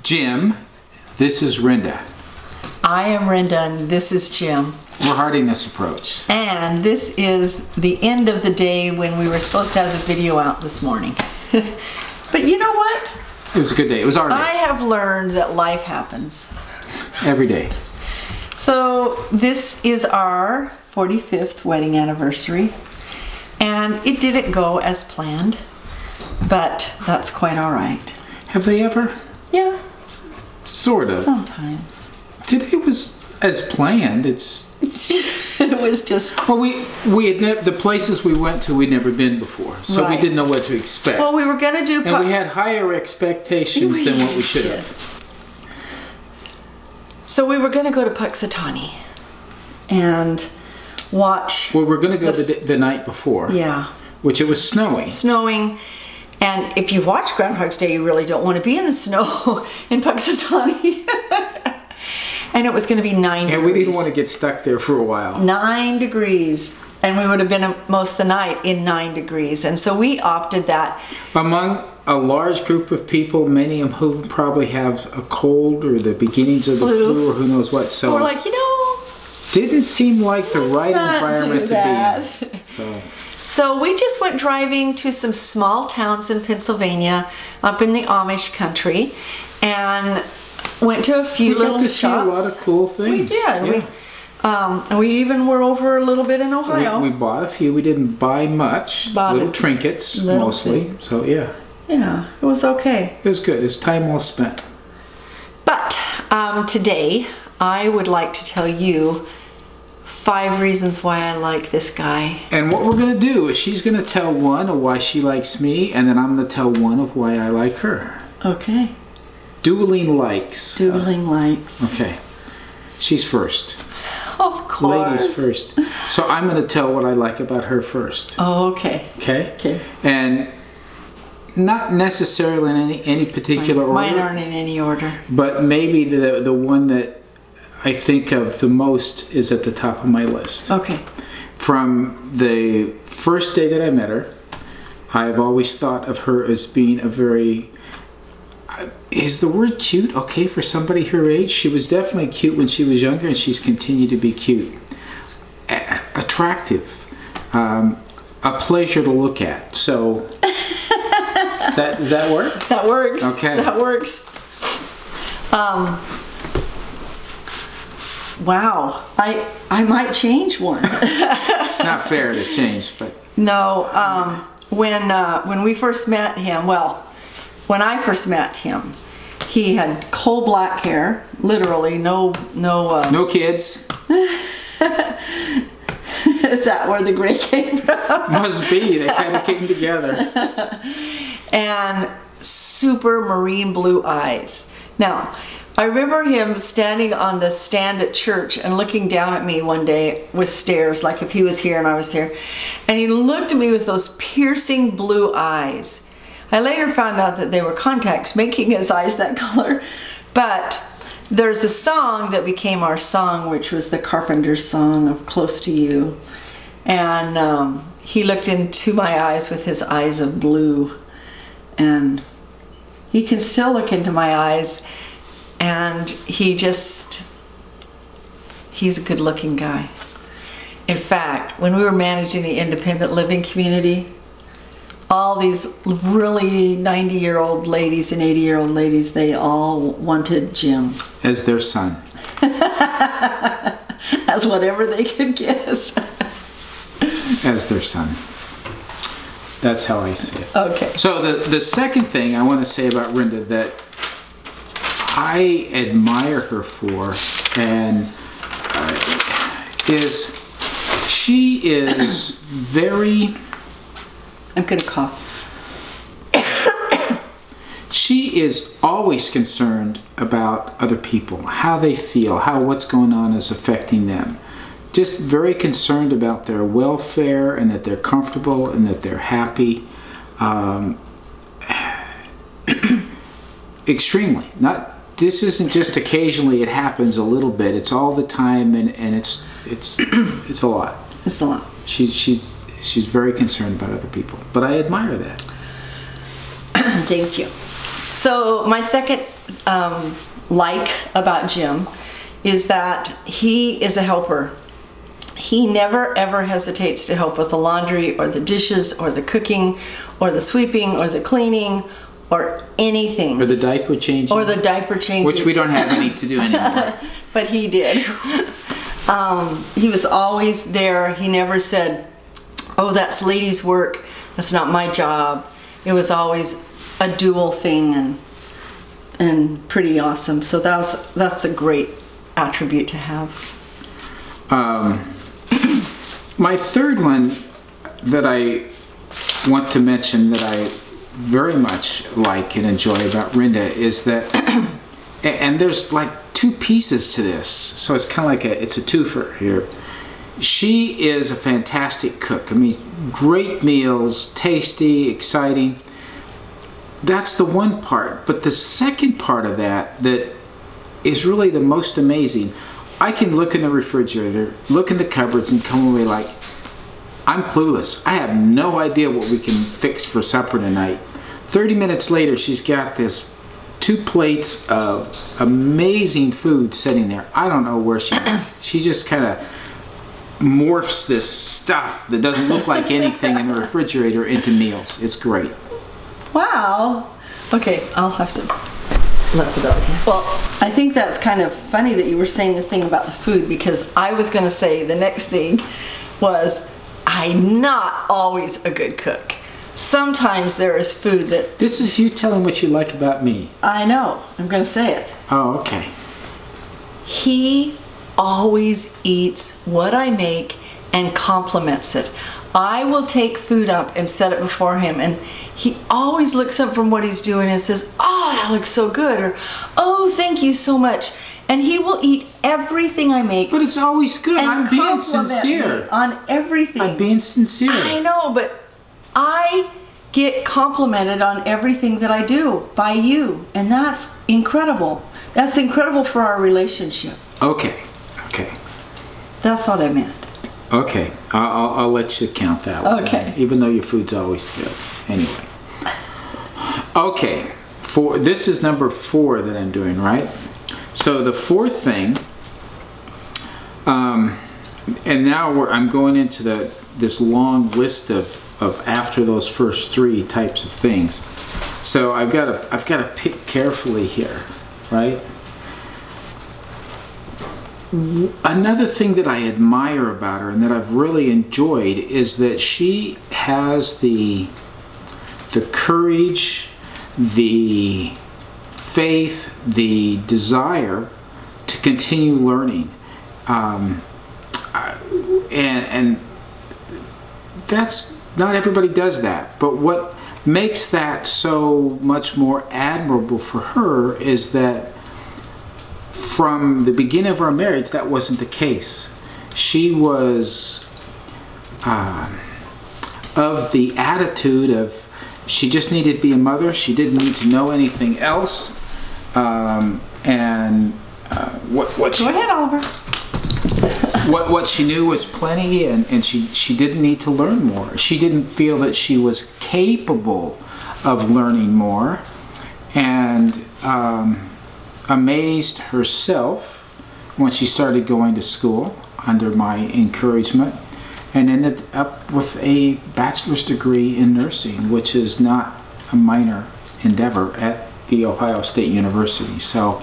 Jim. This is Rhenda. I am Rhenda and this is Jim. We're Hardiness Approach. And this is the end of the day when we were supposed to have the video out this morning. But you know what? It was a good day. It was our day. I have learned that life happens. Every day. So this is our 45th wedding anniversary. And it didn't go as planned, but that's quite all right. Have they ever? Yeah. Sort of. Sometimes. Today was as planned. It was just... Well, we had the places we went to we'd never been before, so Right. we didn't know what to expect. Well, we were going to do... And we had higher expectations than what we should did. have. So we were going to go to Puxatawny and watch... Well, we're going to go the night before. Yeah. Which it was snowing. Snowing. And if you watch Groundhog's Day, you really don't want to be in the snow in Puxatawny. And it was going to be 9 degrees. And we didn't want to get stuck there for a while. 9 degrees. And we would have been most of the night in 9 degrees. And so we opted that. Among a large group of people, many of whom probably have a cold or the beginnings of the flu or who knows what. So we're like, didn't seem like the right environment to be in. So we just went driving to some small towns in Pennsylvania, up in the Amish country, and went to a few little shops. See a lot of cool things. We did. Yeah. And we even were over a little bit in Ohio. We bought a few. We didn't buy much. Little trinkets, mostly. Things. So yeah. Yeah, it was okay. It was good. It was time well spent. But today, I would like to tell you 5 reasons why I like this guy. And what we're going to do is she's going to tell one of why she likes me, and then I'm going to tell one of why I like her. Okay. Dueling likes. Dueling likes. Okay. She's first. Of course. Ladies first. So I'm going to tell what I like about her first. Oh, okay. Okay? Okay. And not necessarily in any particular order. Mine aren't in any order. But maybe the one that I think of the most is at the top of my list. Okay. From the first day that I met her, I've always thought of her as being a very... Is the word cute okay for somebody her age? She was definitely cute when she was younger, and she's continued to be cute. Attractive. A pleasure to look at. So... Does that work? That works. Okay. That works. Wow. I might change one. It's not fair to change, but... No. When we first met him, when I first met him, he had coal black hair, literally no kids. Is that where the gray came from? Must be. They kind of came together. And super marine blue eyes. Now, I remember him standing on the stand at church and looking down at me one day with stares, like if he was here and I was there. And he looked at me with those piercing blue eyes. I later found out that they were contacts making his eyes that color. But there's a song that became our song, which was the Carpenter's song of Close to You. And he looked into my eyes with his eyes of blue. And he can still look into my eyes. And he's a good looking guy. In fact, when we were managing the independent living community, all these really 90-year-old ladies and 80-year-old ladies, they all wanted Jim. As their son. As whatever they could get. As their son. That's how I see it. Okay. So the second thing I want to say about Rhenda that I admire her for and is she is very... I'm going to cough. She is always concerned about other people, how they feel, what's going on is affecting them. Just very concerned about their welfare and that they're comfortable and that they're happy. Extremely. This isn't just occasionally, it happens a little bit. It's all the time, and it's a lot. It's a lot. She's very concerned about other people, but I admire that. Thank you. So my second like about Jim is that he is a helper. He never ever hesitates to help with the laundry or the dishes or the cooking or the sweeping or the cleaning or anything. Or the diaper changing. Or the diaper changing. Which we don't have any to do anymore. But he did. He was always there. He never said, oh, that's ladies' work. That's not my job. It was always a dual thing and pretty awesome. So that's a great attribute to have. My third one that I want to mention that I very much like and enjoy about Rhenda is that, and there's like two pieces to this, so it's kind of like it's a twofer here. She is a fantastic cook. I mean, great meals, tasty, exciting. That's the one part. But the second part of that is really the most amazing. I can look in the refrigerator, look in the cupboards, and come away like, I'm clueless. I have no idea what we can fix for supper tonight. 30 minutes later, she's got this 2 plates of amazing food sitting there. I don't know where she just kind of morphs this stuff that doesn't look like anything in the refrigerator into meals. It's great. Wow. Okay, I'll have to let the dog in. Well, I think that's kind of funny that you were saying the thing about the food, because I was going to say the next thing was I'm not always a good cook. Sometimes there is food that... This is you telling what you like about me. I know. I'm going to say it. Oh, okay. He always eats what I make and compliments it. I will take food up and set it before him, and he always looks up from what he's doing and says, oh, that looks so good, or oh, thank you so much. And he will eat everything I make. But it's always good. I'm being sincere. Me on everything. I'm being sincere. I know, but I get complimented on everything that I do by you, and that's incredible. That's incredible for our relationship. Okay, okay. That's what I meant. Okay, I'll let you count that one. Okay. Even though your food's always good. Anyway. Okay, this is number 4 that I'm doing, right? So the fourth thing, and now I'm going into this long list of after those first 3 types of things. So I've got to pick carefully here, right? Another thing that I admire about her and that I've really enjoyed is that she has the courage, the faith, the desire to continue learning, and that's not everybody does that. But what makes that so much more admirable for her is that from the beginning of our marriage, that wasn't the case. She was of the attitude of she just needed to be a mother. She didn't need to know anything else. Go ahead, Oliver. What she knew was plenty, and she didn't need to learn more. She didn't feel that she was capable of learning more, and amazed herself when she started going to school under my encouragement, and ended up with a bachelor's degree in nursing, which is not a minor endeavor at the Ohio State University. So,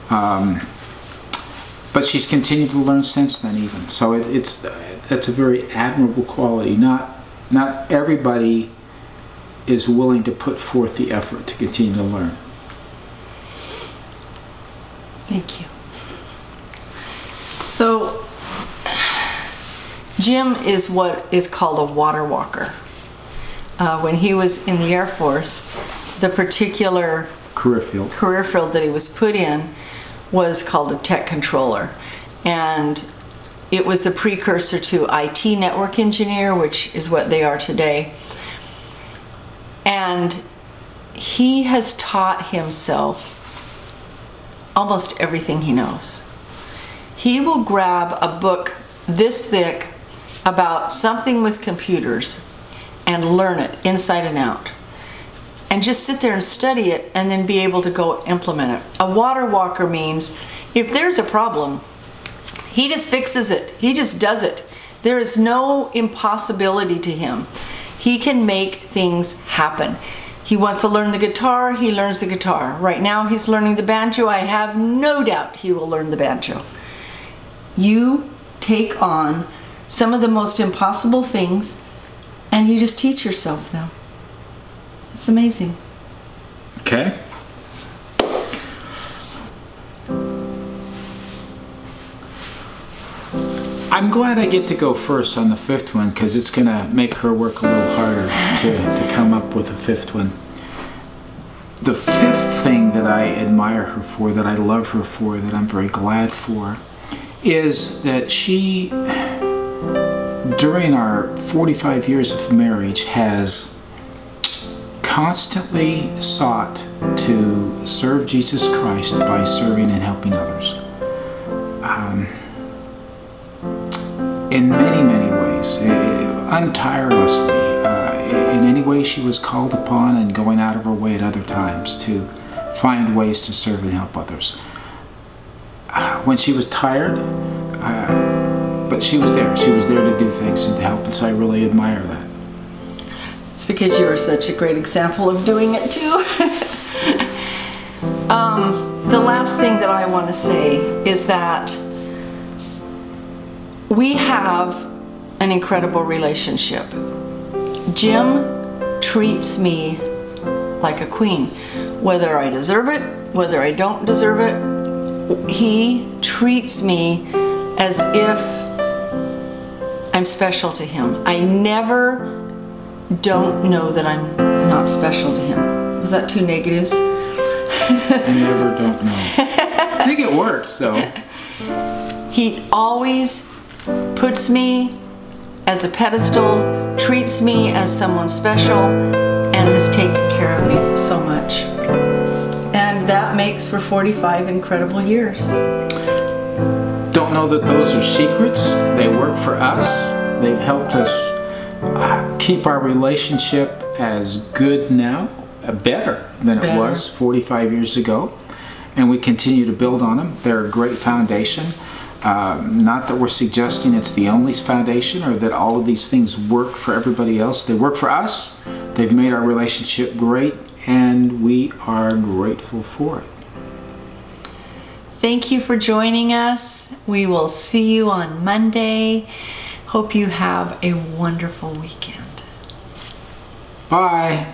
but she's continued to learn since then even. So that's a very admirable quality. Not everybody is willing to put forth the effort to continue to learn. Thank you. So, Jim is what is called a water walker. When he was in the Air Force, the particular career field that he was put in was called a tech controller. And it was the precursor to IT network engineer, which is what they are today. And he has taught himself almost everything he knows. He will grab a book this thick about something with computers and learn it inside and out. and just sit there and study it and then be able to go implement it. A water walker means if there's a problem, he just fixes it. He just does it. There is no impossibility to him. He can make things happen. He wants to learn the guitar, he learns the guitar. Right now he's learning the banjo. I have no doubt he will learn the banjo. You take on some of the most impossible things and you just teach yourself them. It's amazing. Okay. I'm glad I get to go first on the fifth one because it's going to make her work a little harder to come up with a fifth one. The fifth thing that I admire her for, that I love her for, that I'm very glad for, is that she, during our 45 years of marriage, has constantly sought to serve Jesus Christ by serving and helping others. In many, many ways, untirelessly, in any way she was called upon, and going out of her way at other times to find ways to serve and help others. When she was tired, but she was there. She was there to do things and to help, and so I really admire that. It's because you are such a great example of doing it too. The last thing that I want to say is that we have an incredible relationship. Jim treats me like a queen. Whether I deserve it, whether I don't deserve it, he treats me as if I'm special to him. I never don't know that I'm not special to him. Was that two negatives? I never don't know. I think it works though. He always puts me as a pedestal, treats me as someone special, and has taken care of me so much. And that makes for 45 incredible years. Don't know that those are secrets. They work for us. They've helped us keep our relationship as good now, better than it was 45 years ago. And we continue to build on them. They're a great foundation. Not that we're suggesting it's the only foundation or that all of these things work for everybody else. They work for us. They've made our relationship great, and we are grateful for it. Thank you for joining us. We will see you on Monday. Hope you have a wonderful weekend. Bye.